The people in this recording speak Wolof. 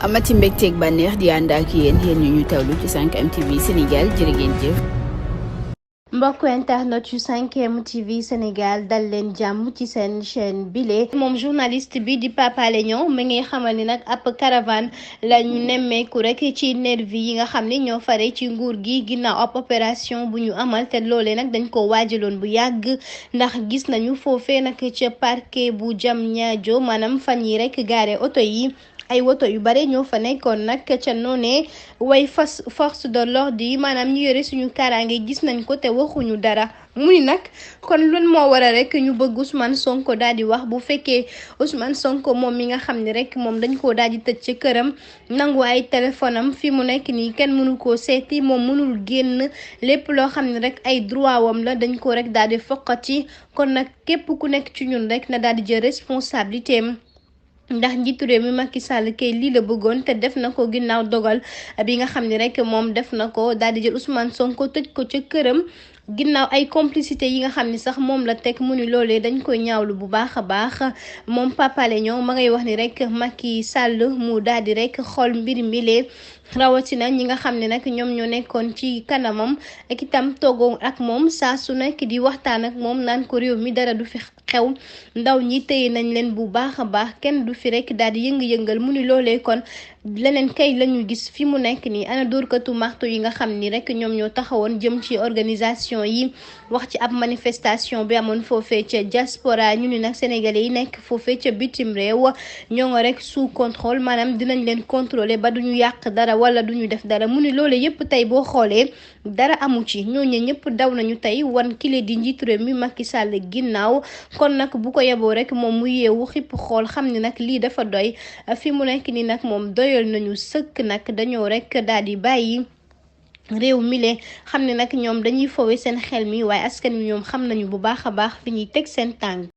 amati mbégteeg bànneex di ànd ak yéen ñu tawlu ci 5M TV Sénégal jërë ngeen jëf. mbokk internet yu 5M TV Sénégal dal leen jàmm ci seen chaîne bile moom journaliste bi di Pape Alé Niang mi ngi xamal ni nag ab caravane la ñu nemmeeku rek ci nervi yi nga xam ne ñoo fare ci nguur gi ginnaaw ab opération bu ñu amal te loolee nag dañ ko waajaloon bu yàgg ndax gis nañu foofee nag ca parquet bu Diamniadio maanaam fan yi rek gaare oto yi ay woto yu bare ñoo fa nekkoon nag ca noonee way force de l'ordre yi maanaam ñu yore suñu kaaraange gis nañ ko te waxuñu dara mu ni nag kon loolu moo waral rek ñu bëgg Ousmane Sonko daal di wax bu fekkee Ousmane Sonko moom mi nga xam ne rek moom dañ koo daal di tëj ci këram nangu ay téléphone am fi mu nekk nii kenn mënu koo seeti moom mënul génn lépp loo xam ne rek ay droit wam la dañ ko rek daal di foqati kon nag képp ku nekk ci ñun rek na daal di jël responsabilité am ndax njiitu réew mi Macky Sall kay lii la bëggoon te def na ko ginnaaw dogal bi nga xam ne rek moom def na ko daal di jël Ousmane Sonko tëj ko ca këram ginnaaw ay complicité yi nga xam ni sax moom la teg mu ni loolee dañ koy ñaawlu bu baax a baax moom Pape Alé Niang ma ngay wax ni rek Macky Sall mu daal di rek xool mbir mi lee rawatina ñi nga xam ne nag ñoom ñoo nekkoon ci kanamam ak itam toogoo ak moom saa su nekk di waxtaan ak moom naan ko réew mi dara du fi xew ndaw ñi téye nañ leen bu baax a baax kenn du fi rek daal di yëngu-yëngal mu ni loolee kon leneen kay lañu gis fi mu nekk nii ana dóorkatu marto yi nga xam ni rek ñoom ñoo taxawoon jëm ci organisation yi wax ci ab manifestation bi amoon foofee ca diaspora ñu ni nag sénégalais yi nekk foofee ca bitim réew ñoo nga rek sous contrôle maanaam dinañ leen contrôler ba duñu yàq dara wala duñu def dara mu ni loolee yépp tey boo xoolee dara amu ci ñooñu ñëpp daw nañu tey wan kile di njiitu réew mi Macky Sall ginnaaw kon nag bu ko yeboo rek moom mu yeewu xipp xool xam ni nag lii dafa doy fi mu nekk ni nag moom doyal nañu sëkk nag dañoo rek daal di bàyyi réew mi le xam ne nag ñoom dañuy fowe seen xel mi waaye askan wi ñoom xam nañu bu baax a baax fi ñuy teg seen tànk